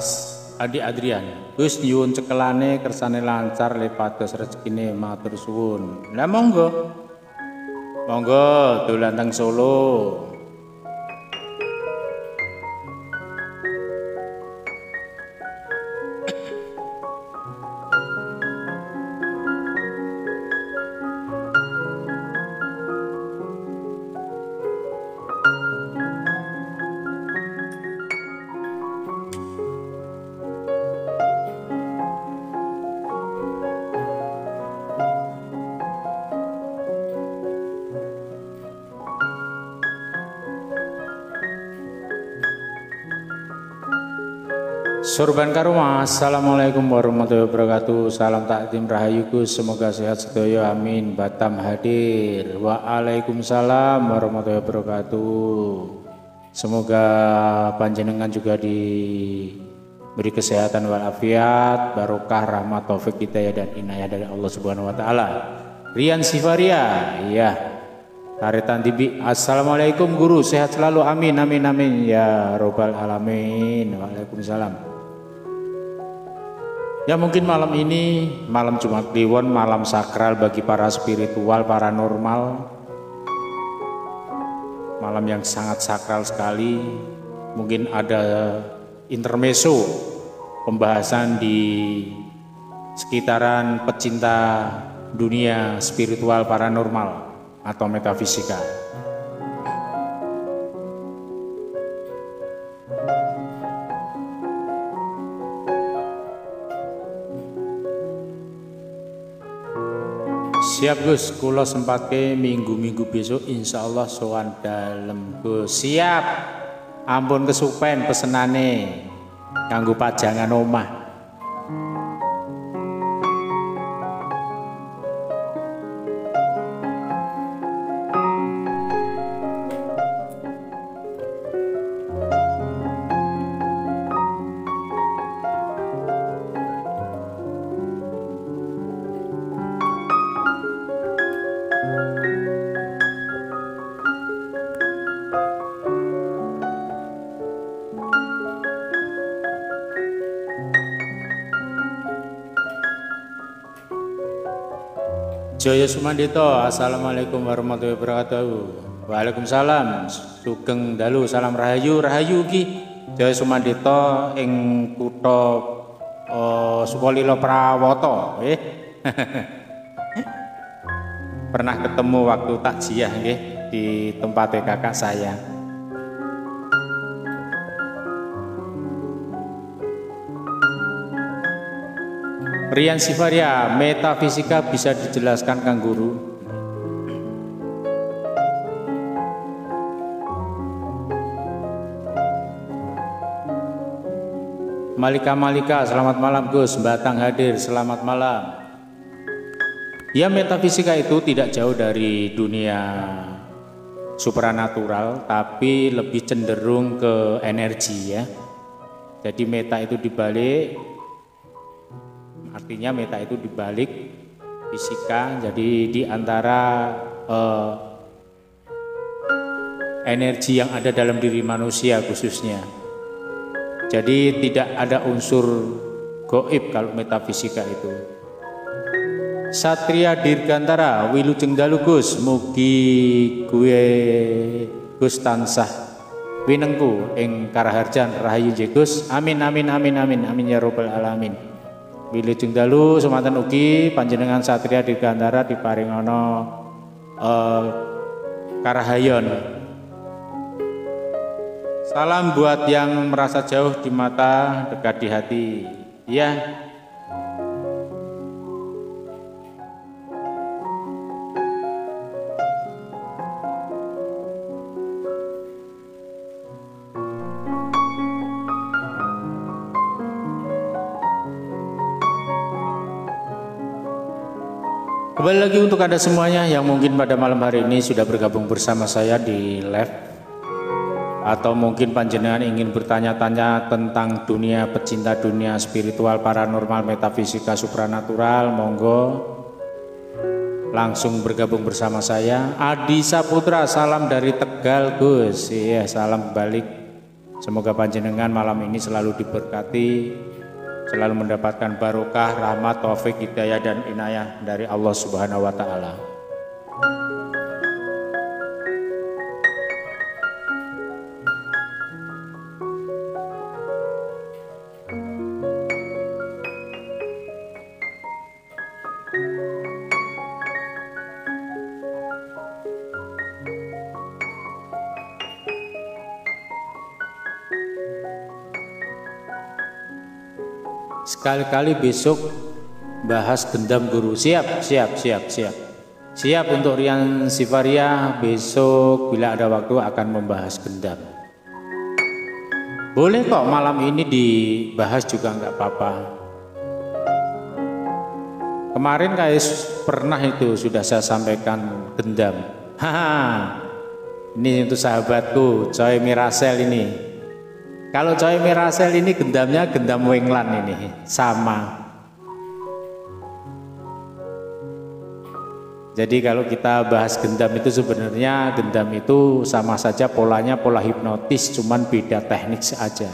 Mas Adi Adrian, Gus nyuwun cekelane kersane lancar lepados rezekine matur suwun. Lah monggo. Monggo dolan teng Solo. Surban Karuma, Assalamualaikum warahmatullahi wabarakatuh. Salam takdim rahayu Gus, semoga sehat sedaya, amin. Batam hadir. Waalaikumsalam warahmatullahi wabarakatuh. Semoga panjenengan juga diberi kesehatan walafiat, barokah, rahmat, taufik, hidayah dan inayah dari Allah Subhanahu wa taala. Rian Sivaria, iya. Haretan Tibi, Assalamualaikum guru, sehat selalu, amin amin amin ya robbal alamin. Waalaikumsalam. Ya mungkin malam ini, malam Jumat Kliwon, malam sakral bagi para spiritual, paranormal. Malam yang sangat sakral sekali. Mungkin ada intermezzo pembahasan di sekitaran pecinta dunia spiritual, paranormal atau metafisika. Siap Gus, kula sempatke minggu-minggu besok insyaallah sowan dalem Gus. Siap. Ampun kesupen pesenane kanggo pajangan omah. Jaya Sumandito, Assalamualaikum warahmatullahi wabarakatuh. Waalaikumsalam. Sugeng dalu, salam rahayu, rahayu ki. Jaya Sumandito ing kutha Sukolilo Prawoto, Pernah ketemu waktu takziah nggih di tempatnya kakak saya. Rian Sivaria, metafisika bisa dijelaskan Kang Guru? Malika, selamat malam Gus. Batang hadir, selamat malam. Ya, metafisika itu tidak jauh dari dunia supranatural, tapi lebih cenderung ke energi ya. Jadi meta itu dibalik. Artinya meta itu dibalik fisika, jadi di antara energi yang ada dalam diri manusia khususnya. Jadi tidak ada unsur goib kalau metafisika itu. Satria Dirgantara, Wilujeng dalu Gus, mugi gue Gus tansah winengku ing karaharjan rahayu Gus. Amin amin amin amin amin ya robbal alamin. Wilujeng dalu semanten ugi panjenengan Satria Dirgantara diparingono karahayon. Salam buat yang merasa jauh di mata, dekat di hati. Ya. Kembali lagi untuk Anda semuanya yang mungkin pada malam hari ini sudah bergabung bersama saya di live, atau mungkin panjenengan ingin bertanya-tanya tentang dunia pecinta dunia spiritual, paranormal, metafisika, supranatural, monggo langsung bergabung bersama saya. Adi Saputra, salam dari Tegal Gus. Iya, salam balik. Semoga panjenengan malam ini selalu diberkati, selalu mendapatkan barokah, rahmat, taufik, hidayah dan inayah dari Allah Subhanahu wa taala. Sekali-kali besok bahas gendam guru. Siap untuk Rian Sivaria. Besok bila ada waktu akan membahas gendam. Boleh kok malam ini dibahas juga nggak apa-apa. Kemarin kayak pernah itu sudah saya sampaikan gendam. Ini untuk sahabatku Coy Mirasel ini. Kalau Coy Mirasel ini gendamnya gendam Wenglan ini sama. Jadi kalau kita bahas gendam itu sebenarnya gendam itu sama saja polanya pola hipnotis, cuman beda teknik saja.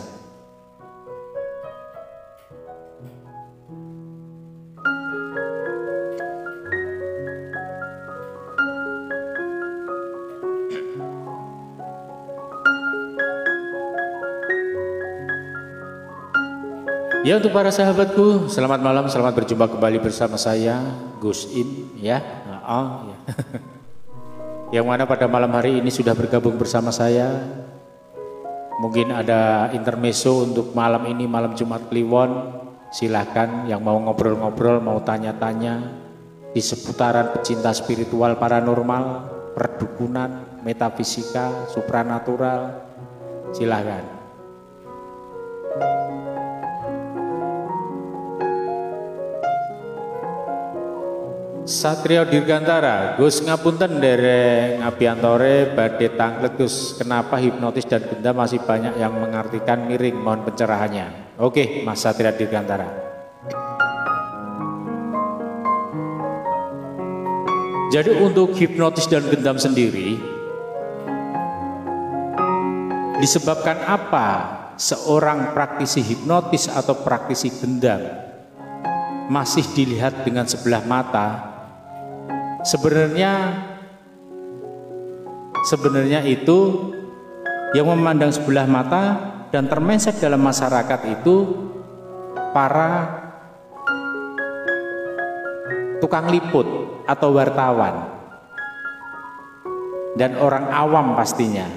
Ya, untuk para sahabatku, selamat malam, selamat berjumpa kembali bersama saya Gus Im ya. Yang mana pada malam hari ini sudah bergabung bersama saya. Mungkin ada intermezzo untuk malam ini, malam Jumat Kliwon. Silahkan yang mau ngobrol-ngobrol, mau tanya-tanya di seputaran pecinta spiritual, paranormal, perdukunan, metafisika, supranatural, silahkan. Satrio Dirgantara, Gus ngapunten dereng ngapiantore badhe tanglet Gus, kenapa hipnotis dan gendam masih banyak yang mengartikan miring, mohon pencerahannya. Oke, Mas Satrio Dirgantara. Jadi untuk hipnotis dan gendam sendiri, disebabkan apa seorang praktisi hipnotis atau praktisi gendam masih dilihat dengan sebelah mata? Sebenarnya itu yang memandang sebelah mata dan termeset dalam masyarakat itu para tukang liput atau wartawan dan orang awam pastinya.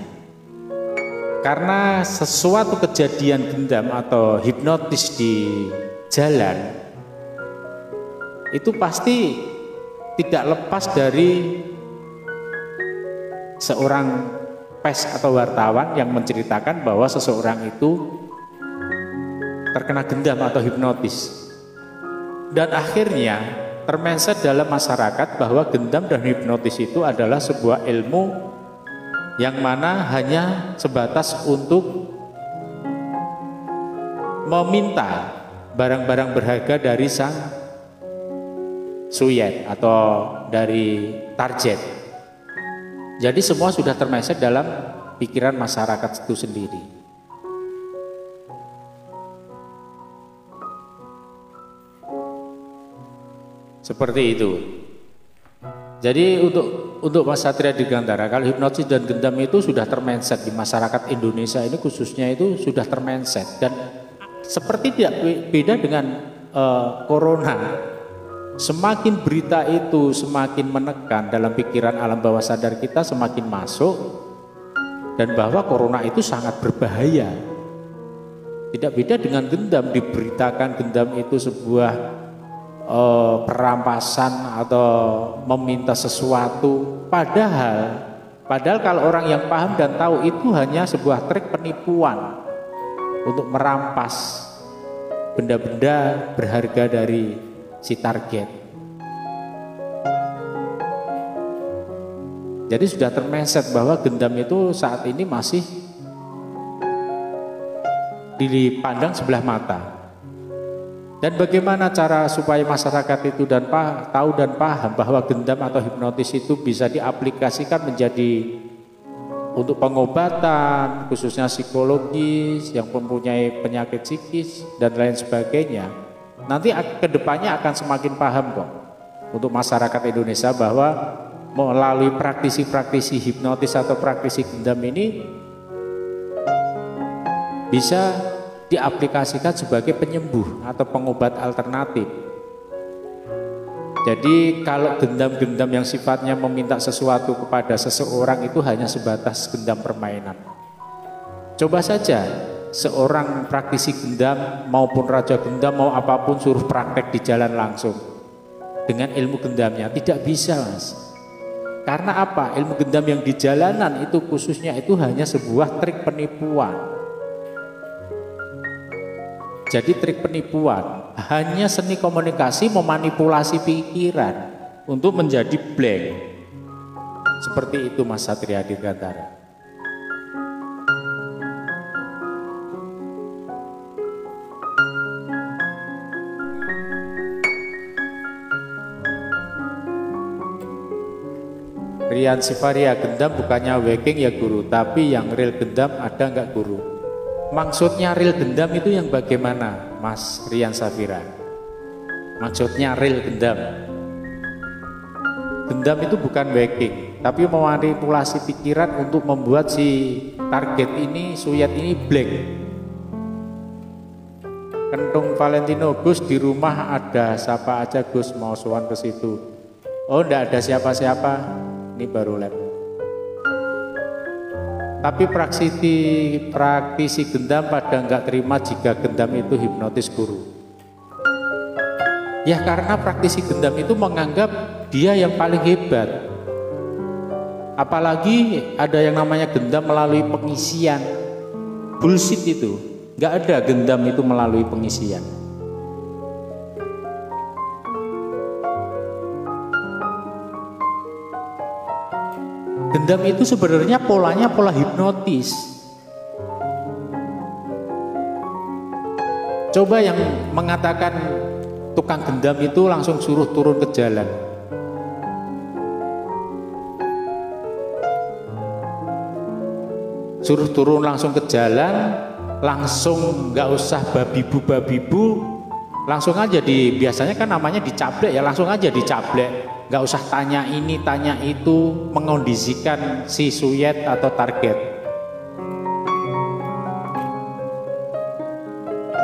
Karena sesuatu kejadian gendam atau hipnotis di jalan itu pasti tidak lepas dari seorang pers atau wartawan yang menceritakan bahwa seseorang itu terkena gendam atau hipnotis. Dan akhirnya termenset dalam masyarakat bahwa gendam dan hipnotis itu adalah sebuah ilmu yang mana hanya sebatas untuk meminta barang-barang berharga dari sang suyet atau dari target. Jadi semua sudah termeset dalam pikiran masyarakat itu sendiri. Seperti itu. Jadi untuk Mas Satria Dirgantara, kalau hipnotis dan gendam itu sudah termenset di masyarakat Indonesia ini khususnya itu sudah termenset, dan seperti tidak beda dengan corona. Semakin berita itu semakin menekan dalam pikiran alam bawah sadar kita, semakin masuk, dan bahwa corona itu sangat berbahaya. Tidak beda dengan gendam, diberitakan gendam itu sebuah perampasan atau meminta sesuatu, padahal kalau orang yang paham dan tahu itu hanya sebuah trik penipuan untuk merampas benda-benda berharga dari si target. Jadi sudah termeset bahwa gendam itu saat ini masih dipandang sebelah mata. Dan bagaimana cara supaya masyarakat itu tahu dan paham bahwa gendam atau hipnotis itu bisa diaplikasikan menjadi untuk pengobatan, khususnya psikologis, yang mempunyai penyakit psikis dan lain sebagainya, nanti kedepannya akan semakin paham kok untuk masyarakat Indonesia bahwa melalui praktisi-praktisi hipnotis atau praktisi gendam ini bisa diaplikasikan sebagai penyembuh atau pengobat alternatif. Jadi kalau gendam-gendam yang sifatnya meminta sesuatu kepada seseorang itu hanya sebatas gendam permainan. Coba saja seorang praktisi gendam maupun raja gendam mau apapun suruh praktek di jalan langsung dengan ilmu gendamnya, tidak bisa mas. Karena apa? Ilmu gendam yang di jalanan itu khususnya itu hanya sebuah trik penipuan. Jadi trik penipuan hanya seni komunikasi memanipulasi pikiran untuk menjadi blank. Seperti itu Mas Satria Dirgantara. Rian Sivaria, gendam bukannya waking ya guru, tapi yang real gendam ada nggak guru? Maksudnya real gendam itu yang bagaimana Mas Rian Safira? Maksudnya real gendam. Gendam itu bukan waking, tapi memanipulasi pikiran untuk membuat si target ini, suyat ini blank. Kentung Valentino, Gus di rumah ada siapa aja Gus, mau sowan ke situ? Oh enggak ada siapa-siapa, ini baru lab. Tapi praktisi gendam pada nggak terima jika gendam itu hipnotis guru. Ya karena praktisi gendam itu menganggap dia yang paling hebat. Apalagi ada yang namanya gendam melalui pengisian. Bullshit itu. Nggak ada gendam itu melalui pengisian. Gendam itu sebenarnya polanya pola hipnotis. Coba yang mengatakan tukang gendam itu langsung suruh turun ke jalan. Suruh turun langsung ke jalan, langsung nggak usah babibu, langsung aja biasanya kan namanya dicablek ya, langsung aja dicablek. Nggak usah tanya ini, tanya itu, mengondisikan si suyet atau target.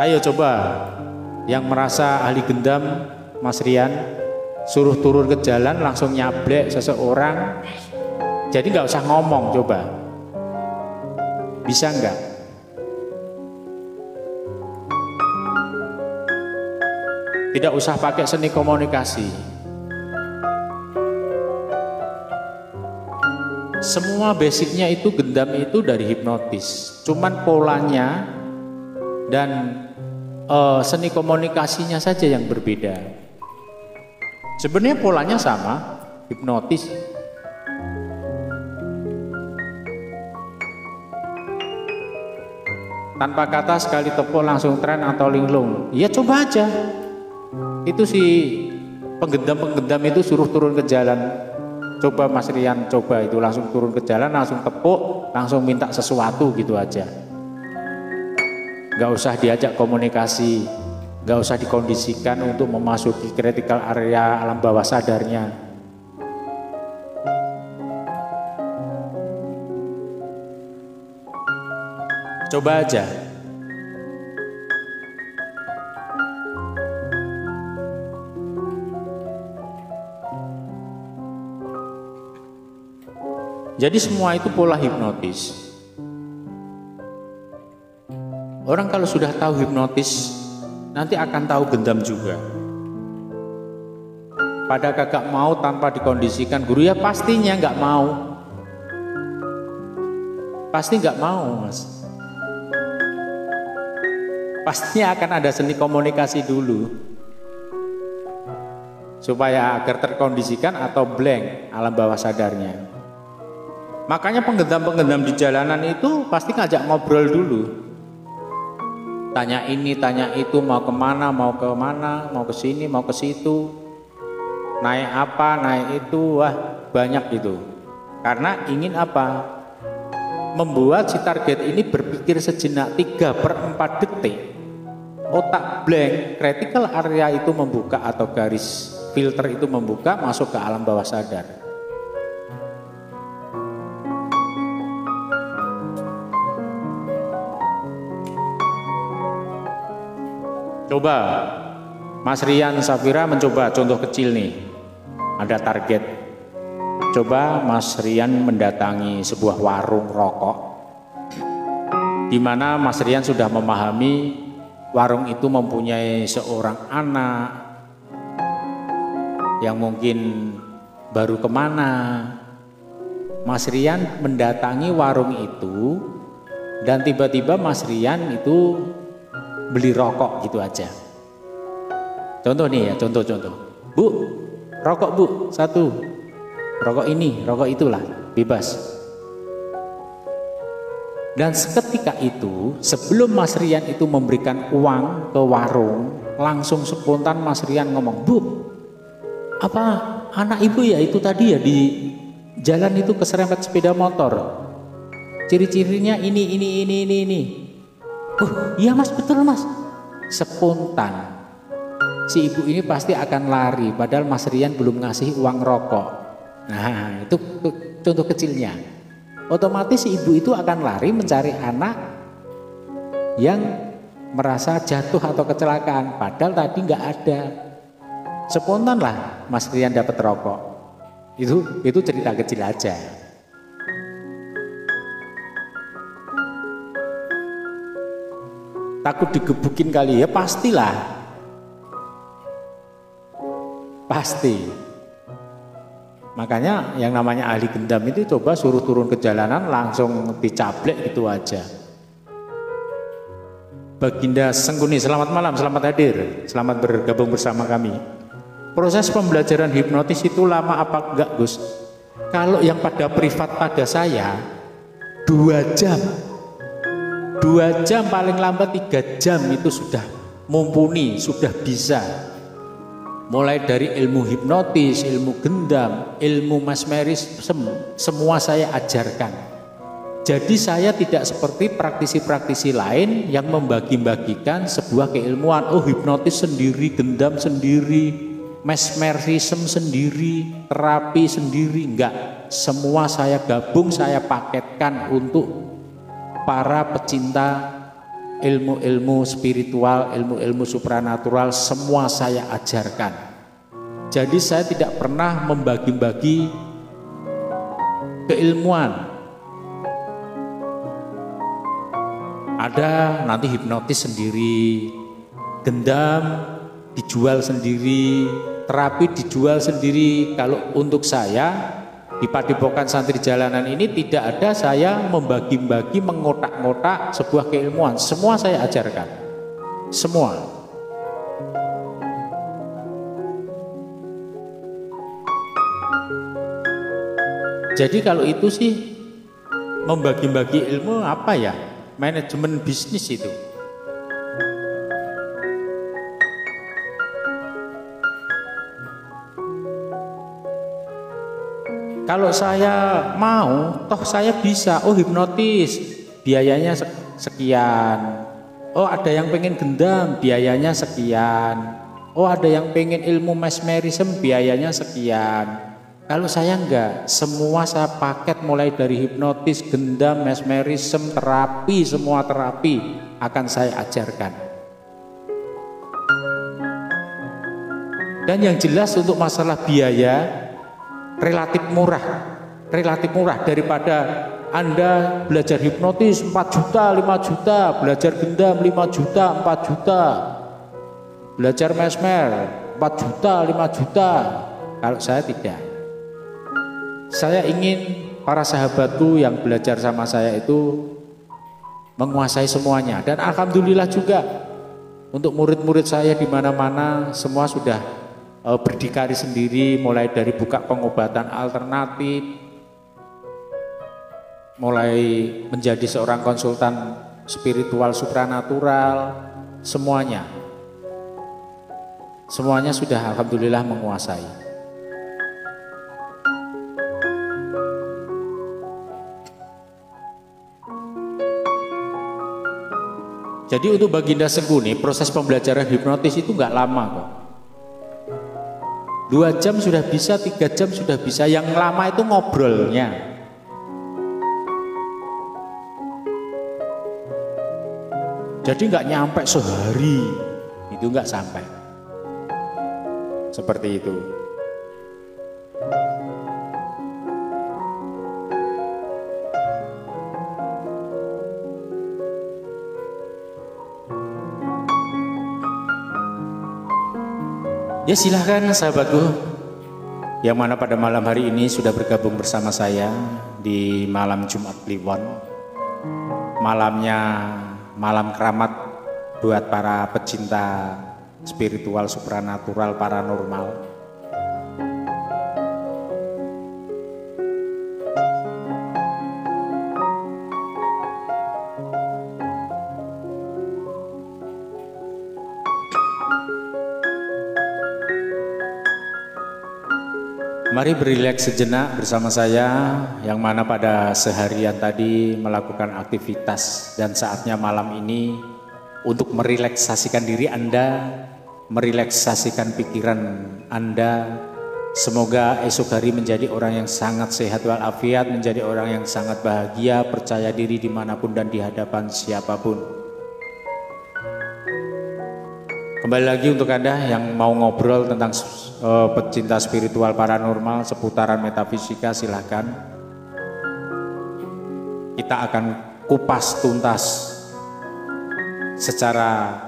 Ayo coba yang merasa ahli gendam, Mas Rian, suruh turun ke jalan langsung nyablek seseorang. Jadi nggak usah ngomong, coba. Bisa nggak? Tidak usah pakai seni komunikasi. Semua basicnya itu gendam itu dari hipnotis, cuman polanya dan seni komunikasinya saja yang berbeda. Sebenarnya polanya sama, hipnotis. Tanpa kata sekali tepuk langsung tren atau linglung. Ya coba aja. Itu si penggendam-penggendam itu suruh turun ke jalan. Coba Mas Rian, coba itu langsung turun ke jalan, langsung tepuk, langsung minta sesuatu gitu aja. Gak usah diajak komunikasi, gak usah dikondisikan untuk memasuki critical area alam bawah sadarnya. Coba aja. Jadi semua itu pola hipnotis. Orang kalau sudah tahu hipnotis, nanti akan tahu gendam juga. Pada kagak mau tanpa dikondisikan guru, ya pastinya nggak mau. Pasti nggak mau, Mas. Pastinya akan ada seni komunikasi dulu. Supaya agar terkondisikan atau blank alam bawah sadarnya. Makanya penggendam-penggendam di jalanan itu pasti ngajak ngobrol dulu. Tanya ini, tanya itu, mau kemana, mau ke sini, mau ke situ. Naik apa, naik itu, wah banyak gitu. Karena ingin apa? membuat si target ini berpikir sejenak 3/4 detik. Otak blank, critical area itu membuka atau garis filter itu membuka masuk ke alam bawah sadar. Coba Mas Rian Safira mencoba contoh kecil nih. Ada target. Coba Mas Rian mendatangi sebuah warung rokok di mana Mas Rian sudah memahami warung itu mempunyai seorang anak yang mungkin baru kemana. Mas Rian mendatangi warung itu dan tiba-tiba Mas Rian itu beli rokok gitu aja. Contoh nih ya, contoh. Bu, rokok bu, 1. Rokok ini, rokok itulah, bebas. Dan seketika itu, sebelum Mas Rian itu memberikan uang ke warung, langsung spontan Mas Rian ngomong, Bu, apa anak ibu ya itu tadi ya di jalan itu keserempet sepeda motor. Ciri-cirinya ini. Oh iya mas, betul mas. Spontan. Si ibu ini pasti akan lari, padahal Mas Rian belum ngasih uang rokok. Nah itu contoh kecilnya. Otomatis si ibu itu akan lari mencari anak yang merasa jatuh atau kecelakaan, padahal tadi nggak ada. Spontan lah Mas Rian dapat rokok. Itu cerita kecil aja. Takut digebukin kali ya, pastilah. Pasti. Makanya yang namanya ahli gendam itu coba suruh turun ke jalanan langsung dicaplek gitu aja. Baginda Sengguni, selamat malam, selamat hadir, selamat bergabung bersama kami. Proses pembelajaran hipnotis itu lama apa enggak Gus? Kalau yang pada privat pada saya 2 jam. 2 jam paling lambat 3 jam itu sudah mumpuni, sudah bisa. Mulai dari ilmu hipnotis, ilmu gendam, ilmu mesmerisme, semua saya ajarkan. Jadi saya tidak seperti praktisi-praktisi lain yang membagi-bagikan sebuah keilmuan. Oh hipnotis sendiri, gendam sendiri, mesmerisme sendiri, terapi sendiri. Enggak, semua saya gabung, saya paketkan untuk para pecinta ilmu-ilmu spiritual, ilmu-ilmu supranatural, semua saya ajarkan. Jadi saya tidak pernah membagi-bagi keilmuan. Ada nanti hipnotis sendiri, gendam dijual sendiri, terapi dijual sendiri. Kalau untuk saya di Padepokan Santri Jalanan ini tidak ada saya membagi-bagi, mengotak-ngotak sebuah keilmuan. Semua saya ajarkan. Semua. Jadi kalau itu sih membagi-bagi ilmu apa ya? Manajemen bisnis itu. Kalau saya mau, toh saya bisa. Oh hipnotis, biayanya sekian. Oh ada yang pengen gendam, biayanya sekian. Oh ada yang pengen ilmu mesmerisme, biayanya sekian. Kalau saya enggak, semua saya paket mulai dari hipnotis, gendam, mesmerisme, terapi, semua terapi akan saya ajarkan. Dan yang jelas untuk masalah biaya, relatif murah daripada Anda belajar hipnotis 4 juta, 5 juta, belajar gendam 5 juta, 4 juta, belajar mesmer 4 juta, 5 juta. Kalau saya tidak, saya ingin para sahabatku yang belajar sama saya itu menguasai semuanya. Dan alhamdulillah juga untuk murid-murid saya di mana-mana semua sudah berdikari sendiri, mulai dari buka pengobatan alternatif, mulai menjadi seorang konsultan spiritual supranatural, semuanya sudah alhamdulillah menguasai. Jadi untuk Baginda Sengkuni proses pembelajaran hipnotis itu nggak lama kok. 2 jam sudah bisa, 3 jam sudah bisa. Yang lama itu ngobrolnya. Jadi nggak nyampe sehari, itu nggak sampai. Seperti itu. Ya silahkan sahabatku, yang mana pada malam hari ini sudah bergabung bersama saya di malam Jumat Kliwon. Malamnya malam keramat buat para pecinta spiritual, supranatural, paranormal. Mari berileks sejenak bersama saya, yang mana pada seharian tadi melakukan aktivitas, dan saatnya malam ini untuk merelaksasikan diri Anda, merelaksasikan pikiran Anda. Semoga esok hari menjadi orang yang sangat sehat walafiat, menjadi orang yang sangat bahagia, percaya diri dimanapun dan di hadapan siapapun. Kembali lagi untuk Anda yang mau ngobrol tentang pecinta spiritual paranormal seputaran metafisika, silahkan. Kita akan kupas tuntas secara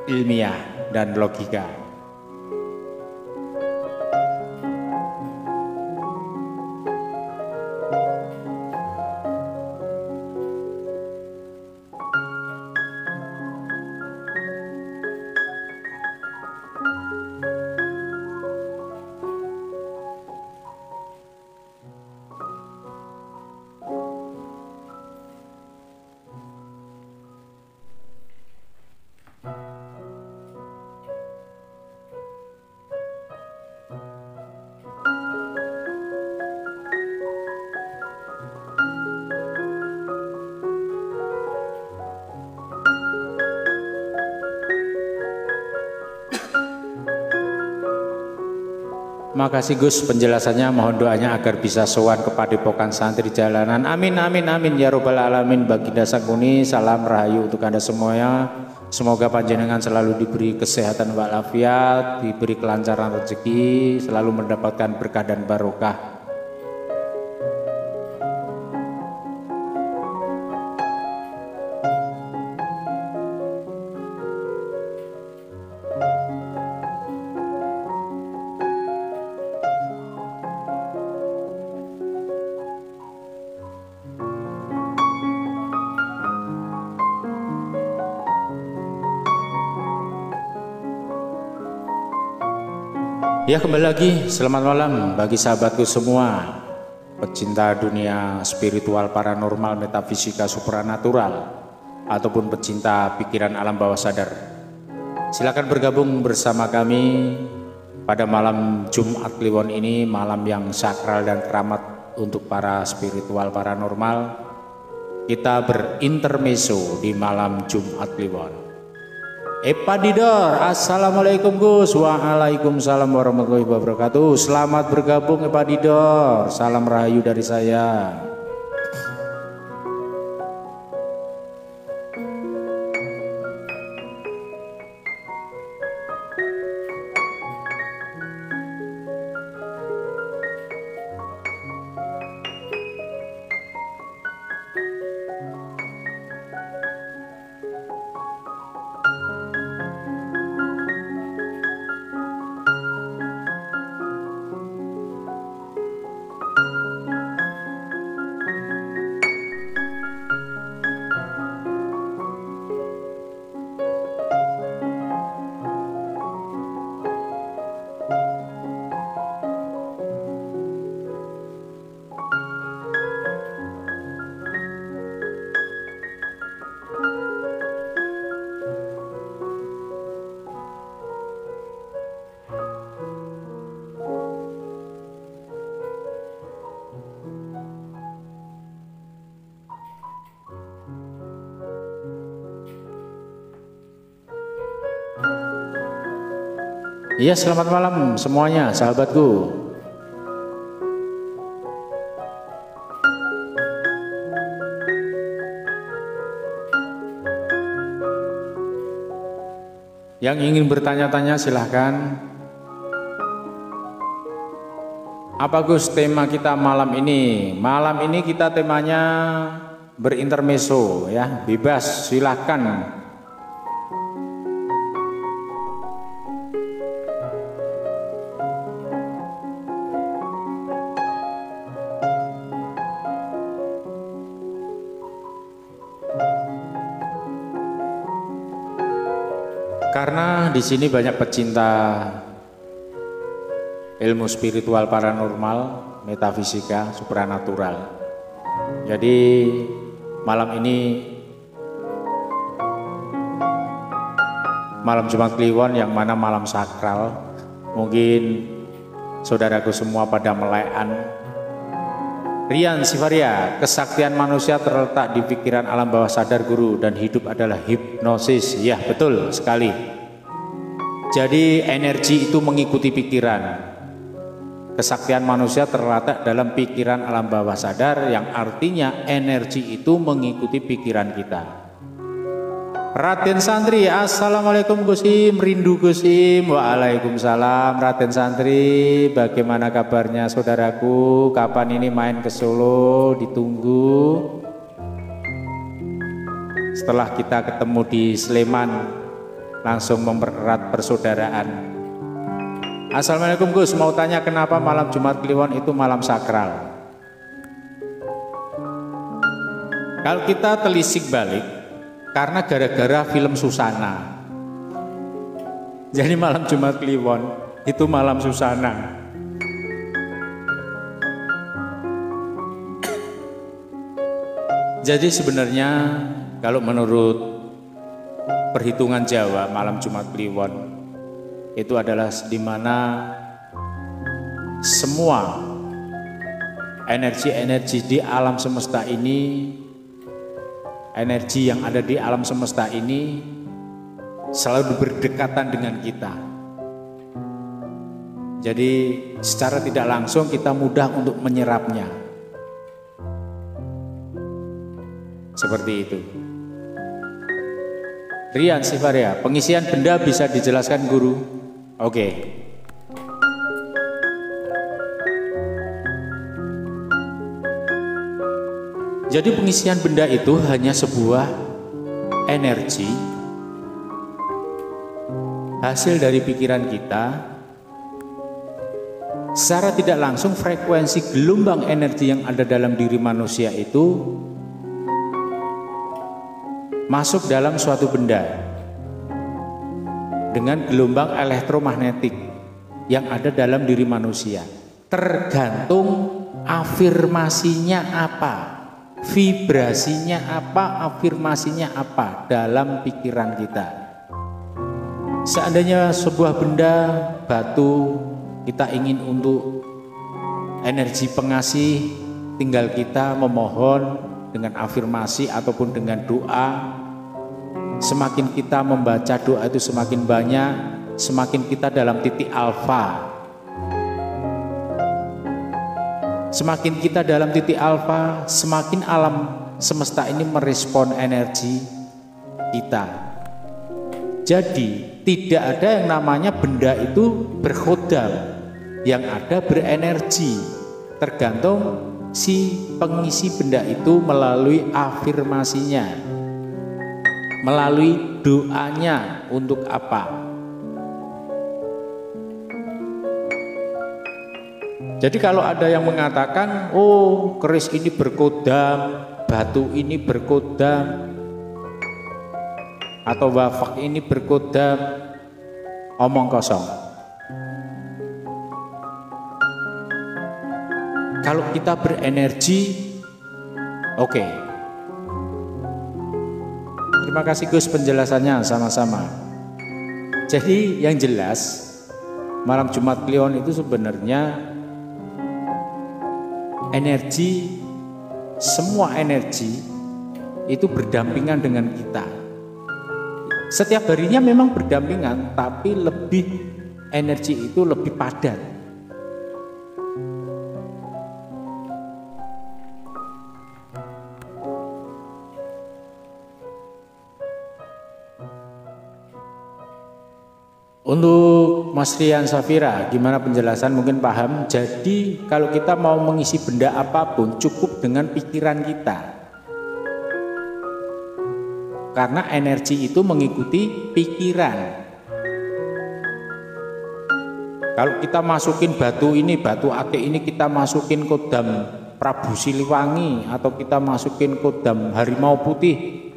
ilmiah dan logika. Makasih Gus penjelasannya, mohon doanya agar bisa sowan ke Padepokan Santri Jalanan. Amin amin amin ya robbal alamin. Baginda Sengkuni, salam rahayu untuk Anda semuanya. Semoga panjenengan selalu diberi kesehatan walafiat, diberi kelancaran rezeki, selalu mendapatkan berkah dan barokah. Ya kembali lagi, selamat malam bagi sahabatku semua, pecinta dunia spiritual, paranormal, metafisika, supranatural, ataupun pecinta pikiran alam bawah sadar. Silakan bergabung bersama kami pada malam Jumat Kliwon ini, malam yang sakral dan keramat untuk para spiritual paranormal. Kita berintermezzo di malam Jumat Kliwon. Epadidor, assalamualaikum Gus. Waalaikumsalam warahmatullahi wabarakatuh. Selamat bergabung Epadidor. Salam rahayu dari saya. Iya, selamat malam semuanya sahabatku. Yang ingin bertanya-tanya silahkan. Apa Gus tema kita malam ini? Malam ini kita temanya berintermezzo ya, bebas silahkan. Karena di sini banyak pecinta ilmu spiritual paranormal, metafisika, supranatural. Jadi malam ini malam Jumat Kliwon yang mana malam sakral. Mungkin saudaraku semua pada melekan. Rian Sivaria, kesaktian manusia terletak di pikiran alam bawah sadar guru dan hidup adalah hipnosis. Ya betul sekali. Jadi energi itu mengikuti pikiran. Kesaktian manusia terletak dalam pikiran alam bawah sadar yang artinya energi itu mengikuti pikiran kita. Raden Santri, assalamualaikum Gusim, rindu Gusim. Waalaikumsalam Raden Santri, bagaimana kabarnya saudaraku? Kapan ini main ke Solo? Ditunggu. Setelah kita ketemu di Sleman, langsung mempererat persaudaraan. Assalamualaikum Gus, mau tanya kenapa malam Jumat Kliwon itu malam sakral? Kalau kita telisik balik, karena gara-gara film Susana. Jadi malam Jumat Kliwon itu malam Susana. Jadi sebenarnya kalau menurut perhitungan Jawa, malam Jumat Kliwon itu adalah di mana semua energi-energi di alam semesta ini, energi yang ada di alam semesta ini selalu berdekatan dengan kita. Jadi secara tidak langsung kita mudah untuk menyerapnya. Seperti itu. Rian Sivaria, pengisian benda bisa dijelaskan guru? Oke. Jadi pengisian benda itu hanya sebuah energi hasil dari pikiran kita. Secara tidak langsung frekuensi gelombang energi yang ada dalam diri manusia itu masuk dalam suatu benda dengan gelombang elektromagnetik yang ada dalam diri manusia. Tergantung afirmasinya apa, vibrasinya apa, afirmasinya apa dalam pikiran kita. Seandainya sebuah benda, batu, kita ingin untuk energi pengasih, tinggal kita memohon dengan afirmasi ataupun dengan doa. Semakin kita membaca doa itu semakin banyak, semakin kita dalam titik alfa. Semakin kita dalam titik alfa, semakin alam semesta ini merespon energi kita. Jadi tidak ada yang namanya benda itu berkhodam, yang ada berenergi. Tergantung si pengisi benda itu melalui afirmasinya, melalui doanya untuk apa. Jadi kalau ada yang mengatakan, oh keris ini berkodam, batu ini berkodam, atau wafak ini berkodam, omong kosong. Kalau kita berenergi, oke. Terima kasih Gus penjelasannya, sama-sama. Jadi yang jelas malam Jumat Kliwon itu sebenarnya energi, semua energi itu berdampingan dengan kita. Setiap harinya memang berdampingan, tapi lebih energi itu lebih padat. Untuk Mas Rian Safira, gimana penjelasan, mungkin paham? Jadi kalau kita mau mengisi benda apapun cukup dengan pikiran kita. Karena energi itu mengikuti pikiran. Kalau kita masukin batu ini, batu akik ini kita masukin kodam Prabu Siliwangi atau kita masukin kodam Harimau Putih,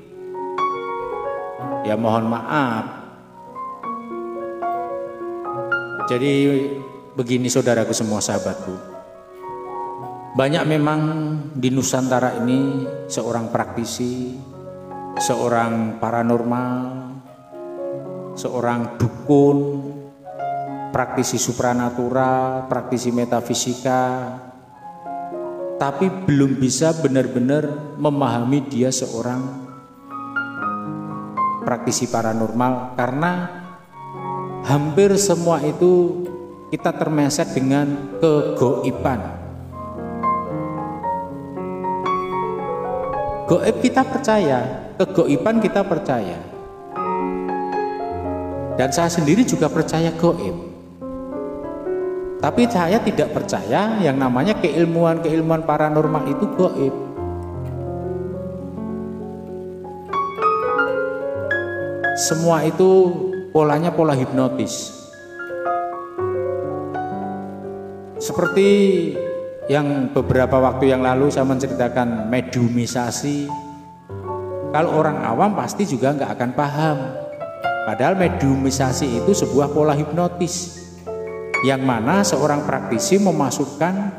ya mohon maaf. Jadi begini saudaraku semua, sahabatku. Banyak memang di Nusantara ini seorang praktisi, seorang paranormal, seorang dukun, praktisi supranatural, praktisi metafisika, tapi belum bisa benar-benar memahami dia seorang praktisi paranormal, karena hampir semua itu kita termeset dengan kegoiban. Goib kita percaya, kegoiban kita percaya. Dan saya sendiri juga percaya goib. Tapi saya tidak percaya yang namanya keilmuan paranormal itu goib. Semua itu polanya pola hipnotis. Seperti yang beberapa waktu yang lalu saya menceritakan mediumisasi. Kalau orang awam pasti juga nggak akan paham. Padahal mediumisasi itu sebuah pola hipnotis, yang mana seorang praktisi memasukkan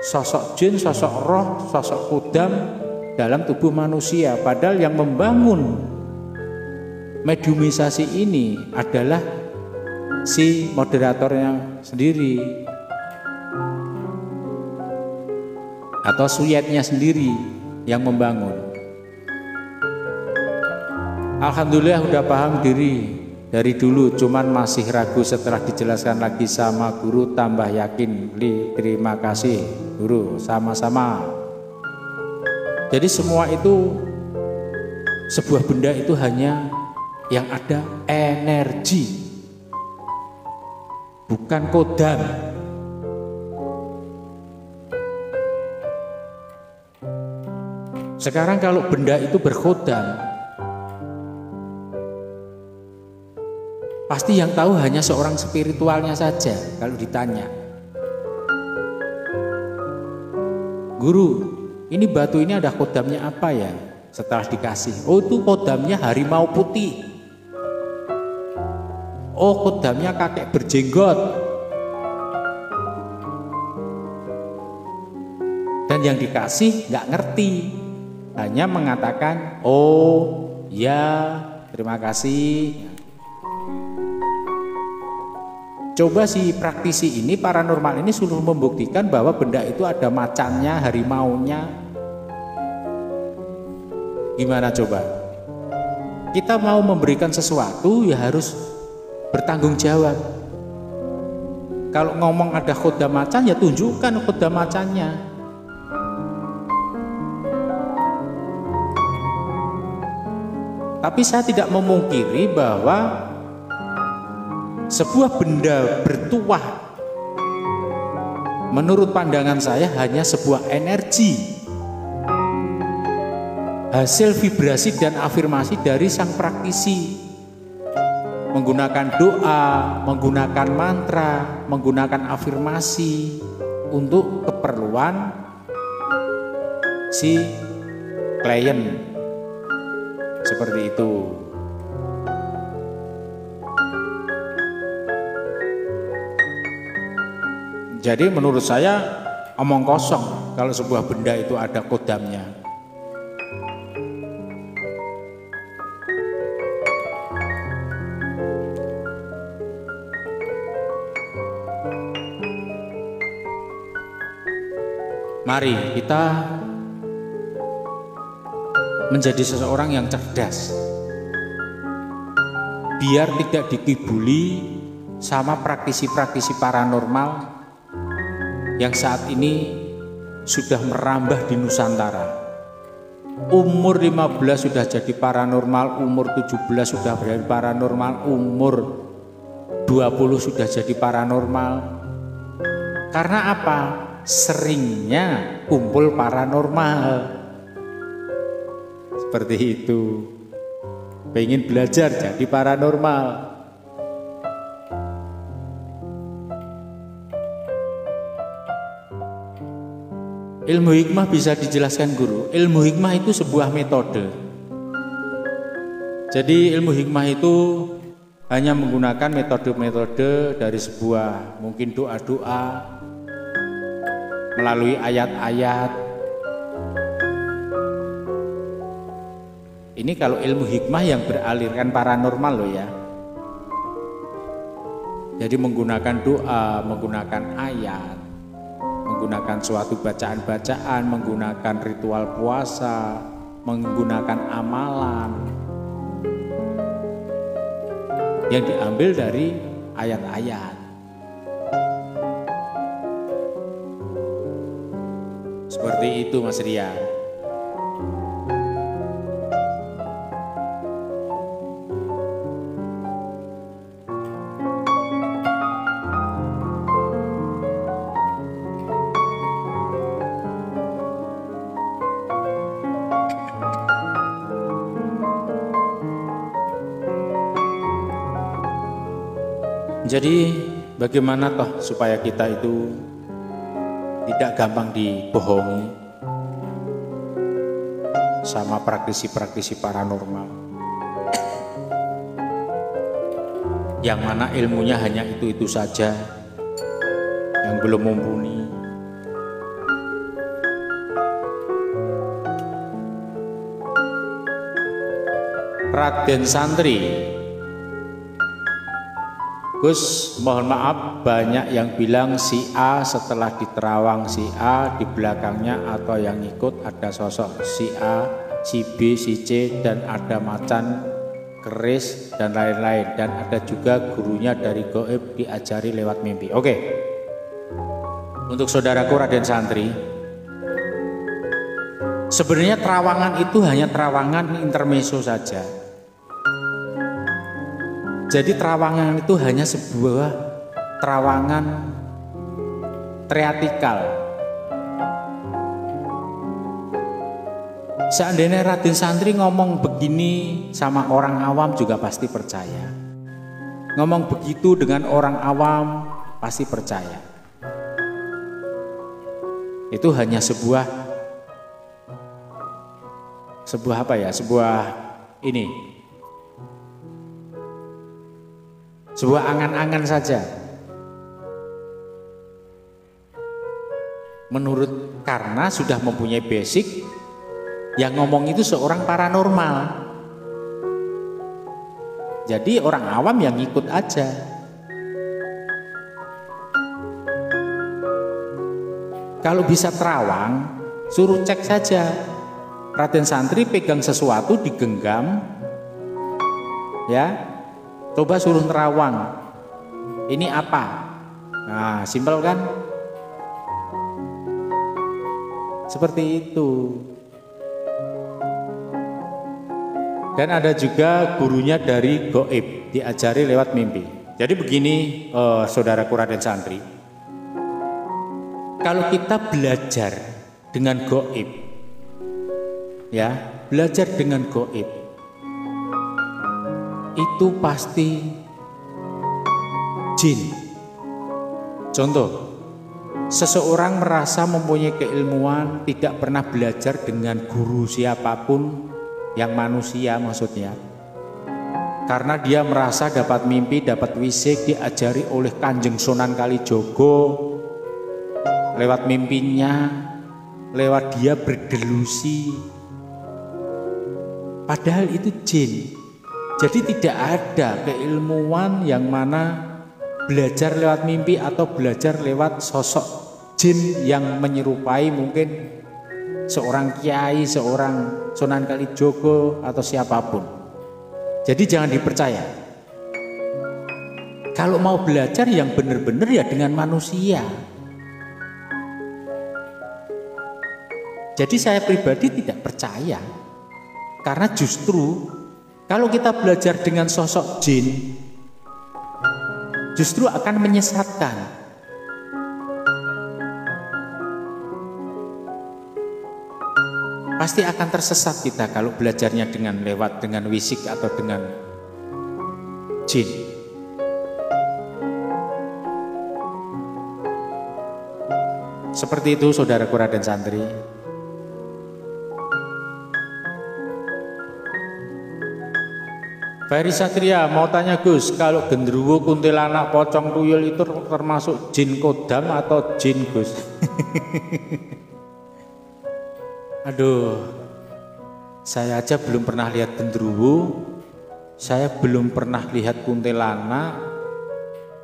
sosok jin, sosok roh, sosok kudam dalam tubuh manusia. Padahal yang membangun mediumisasi ini adalah si moderatornya sendiri atau suyetnya sendiri yang membangun. Alhamdulillah udah paham diri dari dulu, cuman masih ragu. Setelah dijelaskan lagi sama guru tambah yakin. Terima kasih guru, sama-sama. Jadi semua itu, sebuah benda itu hanya yang ada energi, bukan kodam. Sekarang kalau benda itu berkodam, pasti yang tahu hanya seorang spiritualnya saja. Kalau ditanya, guru, ini batu ini ada kodamnya apa ya? Setelah dikasih, oh itu kodamnya harimau putih. Oh kodamnya kakek berjenggot. Dan yang dikasih nggak ngerti, hanya mengatakan oh ya terima kasih. Coba si praktisi ini, paranormal ini suruh membuktikan bahwa benda itu ada macannya, harimaunya. Gimana coba? Kita mau memberikan sesuatu ya harus bertanggung jawab. Kalau ngomong ada kodam macan ya tunjukkan kodam macannya. Tapi saya tidak memungkiri bahwa sebuah benda bertuah, menurut pandangan saya hanya sebuah energi, hasil vibrasi dan afirmasi dari sang praktisi, menggunakan doa, menggunakan mantra, menggunakan afirmasi untuk keperluan si klien, seperti itu. Jadi menurut saya omong kosong kalau sebuah benda itu ada kodamnya. Mari kita menjadi seseorang yang cerdas, biar tidak dikibuli sama praktisi-praktisi paranormal yang saat ini sudah merambah di Nusantara. Umur 15 sudah jadi paranormal, umur 17 sudah jadi paranormal, umur 20 sudah jadi paranormal. Karena apa? Seringnya kumpul paranormal. Seperti itu. Pengen belajar jadi paranormal. Ilmu hikmah bisa dijelaskan guru. Ilmu hikmah itu sebuah metode. Jadi ilmu hikmah itu hanya menggunakan metode-metode dari sebuah mungkin doa-doa melalui ayat-ayat. Ini kalau ilmu hikmah yang beralirkan paranormal loh ya. Jadi menggunakan doa, menggunakan ayat, menggunakan suatu bacaan-bacaan, menggunakan ritual puasa, menggunakan amalan yang diambil dari ayat-ayat. Seperti itu Mas Rian. Jadi bagaimana toh supaya kita itu tidak gampang dibohongi sama praktisi-praktisi paranormal yang mana ilmunya hanya itu-itu saja, yang belum mumpuni. Raden Santri, Gus, mohon maaf banyak yang bilang si A setelah di Terawang si A, di belakangnya atau yang ikut ada sosok si A, si B, si C, dan ada macan, keris, dan lain-lain. Dan ada juga gurunya dari goib diajari lewat mimpi. Oke, untuk saudaraku Raden Santri, sebenarnya terawangan itu hanya terawangan intermezzo saja. Jadi terawangan itu hanya sebuah terawangan teatrikal. Seandainya Raden Santri ngomong begini sama orang awam juga pasti percaya. Ngomong begitu dengan orang awam pasti percaya. Itu hanya sebuah apa ya? Sebuah angan-angan saja. Menurut karena sudah mempunyai basic, yang ngomong itu seorang paranormal. Jadi orang awam yang ikut aja. Kalau bisa terawang, suruh cek saja. Raden Santri pegang sesuatu digenggam, ya. Coba suruh nerawang, ini apa? Nah, simpel kan? Seperti itu. Dan ada juga gurunya dari goib, diajari lewat mimpi. Jadi begini, saudaraku Raden Santri, kalau kita belajar dengan goib, ya, belajar dengan goib, itu pasti jin. Contoh, seseorang merasa mempunyai keilmuan, tidak pernah belajar dengan guru siapapun yang manusia maksudnya. Karena dia merasa dapat mimpi, dapat wisik, diajari oleh Kanjeng Sunan Kalijogo. Lewat mimpinya, lewat dia berdelusi. Padahal itu jin. Jadi tidak ada keilmuan yang mana belajar lewat mimpi atau belajar lewat sosok jin yang menyerupai mungkin seorang kiai, seorang Sunan Kalijogo atau siapapun. Jadi jangan dipercaya. Kalau mau belajar yang benar-benar ya dengan manusia. Jadi saya pribadi tidak percaya. Karena justru kalau kita belajar dengan sosok jin, justru akan menyesatkan. Pasti akan tersesat kita kalau belajarnya dengan wisik atau dengan jin. Seperti itu saudaraku Raden Santri. Ferry Satria mau tanya Gus, kalau genderuwo, kuntilanak, pocong, tuyul itu termasuk jin kodam atau jin Gus? Aduh, saya aja belum pernah lihat genderuwo, saya belum pernah lihat kuntilanak.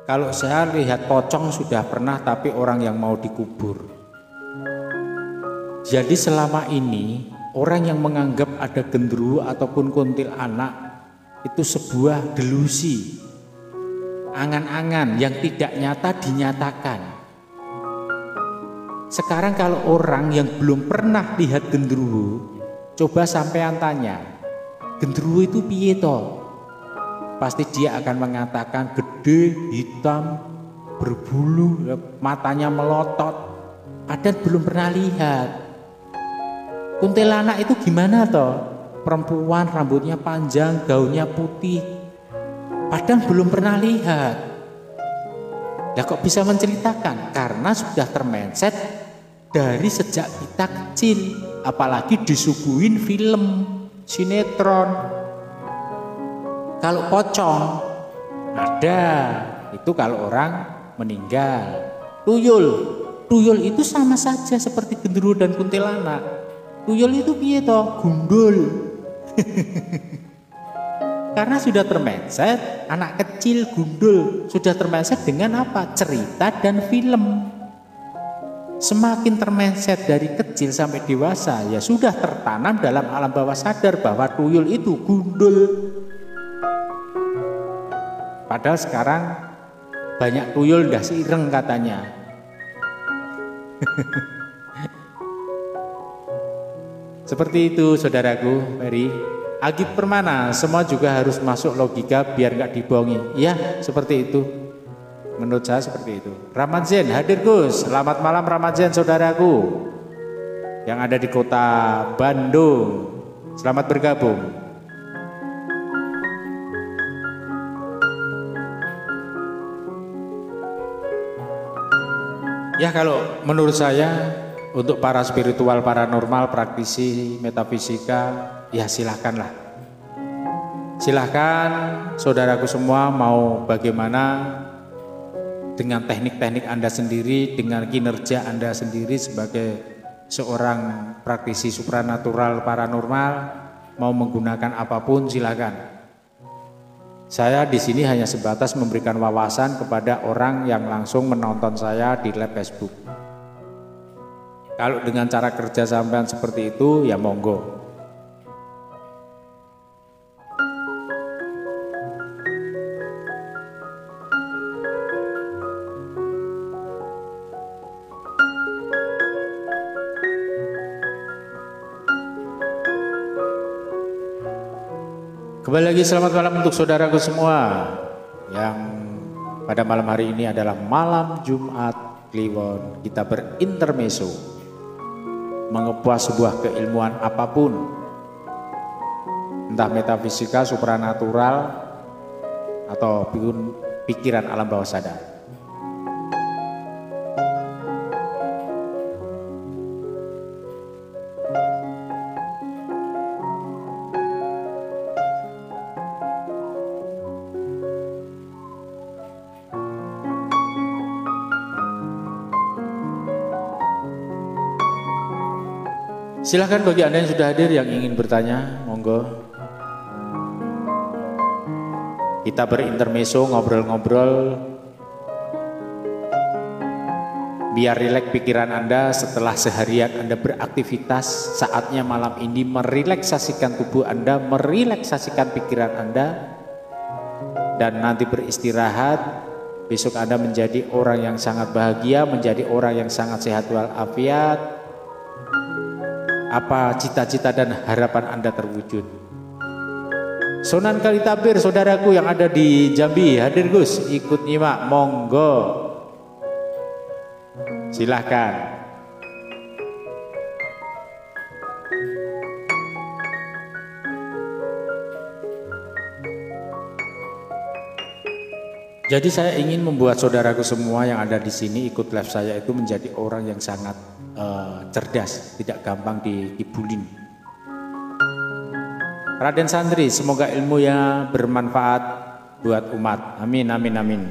Kalau saya lihat pocong sudah pernah, tapi orang yang mau dikubur. Jadi selama ini orang yang menganggap ada genderuwo ataupun kuntilanak itu sebuah delusi, angan-angan yang tidak nyata dinyatakan. Sekarang kalau orang yang belum pernah lihat genderuwo, coba sampean tanya, genderuwo itu piye toh? Pasti dia akan mengatakan gede, hitam, berbulu, matanya melotot. Padahal belum pernah lihat. Kuntilanak itu gimana toh? Perempuan, rambutnya panjang, gaunnya putih. Padahal belum pernah lihat. Ya kok bisa menceritakan? Karena sudah termindset dari sejak kita kecil. Apalagi disuguhin film, sinetron. Kalau pocong ada, itu kalau orang meninggal. Tuyul itu sama saja seperti genderuwo dan kuntilanak. Tuyul itu piye toh? Gundul. Karena sudah termindset, anak kecil gundul sudah termindset dengan apa? Cerita dan film. Semakin termindset dari kecil sampai dewasa, ya sudah tertanam dalam alam bawah sadar bahwa tuyul itu gundul. Padahal sekarang banyak tuyul dah seireng katanya. Seperti itu saudaraku Ferry. Agit Permana, semua juga harus masuk logika biar nggak dibohongi. Ya seperti itu. Menurut saya seperti itu. Ramadzen hadir Gus. Selamat malam Ramadzen saudaraku yang ada di kota Bandung. Selamat bergabung. Ya kalau menurut saya untuk para spiritual, paranormal, praktisi, metafisika, ya silakanlah. Silahkan saudaraku semua mau bagaimana dengan teknik-teknik Anda sendiri, dengan kinerja Anda sendiri sebagai seorang praktisi supranatural, paranormal, mau menggunakan apapun silakan. Saya di sini hanya sebatas memberikan wawasan kepada orang yang langsung menonton saya di live Facebook. Kalau dengan cara kerja sampean seperti itu, ya monggo. Kembali lagi selamat malam untuk saudaraku semua yang pada malam hari ini adalah malam Jumat Kliwon. Kita berintermezzo mengepuas sebuah keilmuan apapun, entah metafisika, supranatural atau pikiran alam bawah sadar. Silahkan bagi Anda yang sudah hadir yang ingin bertanya, monggo. Kita berintermezzo, ngobrol-ngobrol. Biar rileks pikiran Anda setelah seharian Anda beraktivitas. Saatnya malam ini merelaksasikan tubuh Anda, merelaksasikan pikiran Anda. dan nanti beristirahat. Besok Anda menjadi orang yang sangat bahagia, menjadi orang yang sangat sehat walafiat. Apa cita-cita dan harapan Anda terwujud? Sunan Kalitabir saudaraku yang ada di Jambi, hadir Gus, ikut nyimak, monggo. Silahkan. Jadi saya ingin membuat saudaraku semua yang ada di sini ikut live saya itu menjadi orang yang sangat cerdas, tidak gampang dikibulin. Raden Santri, semoga ilmunya bermanfaat buat umat. Amin, amin, amin.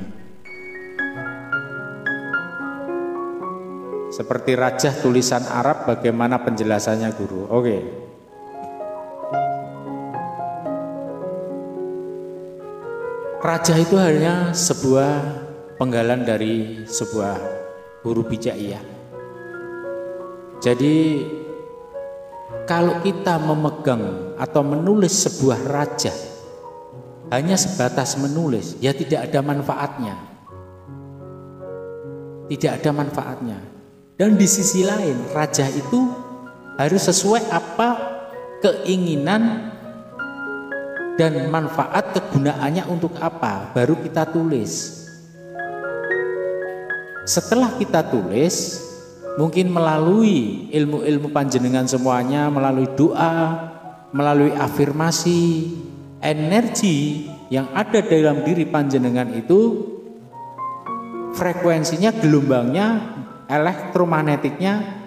Seperti rajah tulisan Arab, bagaimana penjelasannya guru? Oke. Rajah itu hanya sebuah penggalan dari sebuah huruf hijaiyah. Jadi kalau kita memegang atau menulis sebuah rajah hanya sebatas menulis, ya tidak ada manfaatnya. Tidak ada manfaatnya. Dan di sisi lain, rajah itu harus sesuai apa keinginan dan manfaat kegunaannya untuk apa, baru kita tulis. Setelah kita tulis, mungkin melalui ilmu-ilmu panjenengan semuanya, melalui doa, melalui afirmasi, energi yang ada dalam diri panjenengan itu, frekuensinya, gelombangnya, elektromagnetiknya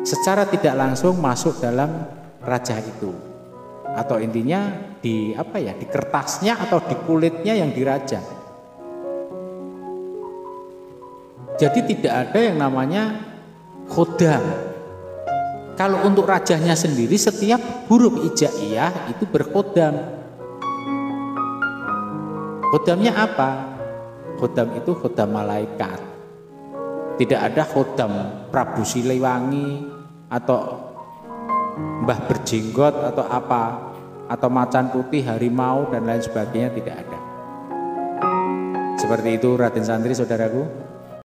secara tidak langsung masuk dalam rajah itu. Atau intinya di di kertasnya atau di kulitnya yang dirajah. Jadi tidak ada yang namanya khodam. Kalau untuk rajahnya sendiri, setiap huruf hijaiyah itu berkhodam. Khodamnya apa? Khodam itu khodam malaikat. Tidak ada khodam Prabu Siliwangi atau Mbah Berjenggot atau apa, atau macan putih, harimau dan lain sebagainya, tidak ada. Seperti itu Raden Santri saudaraku.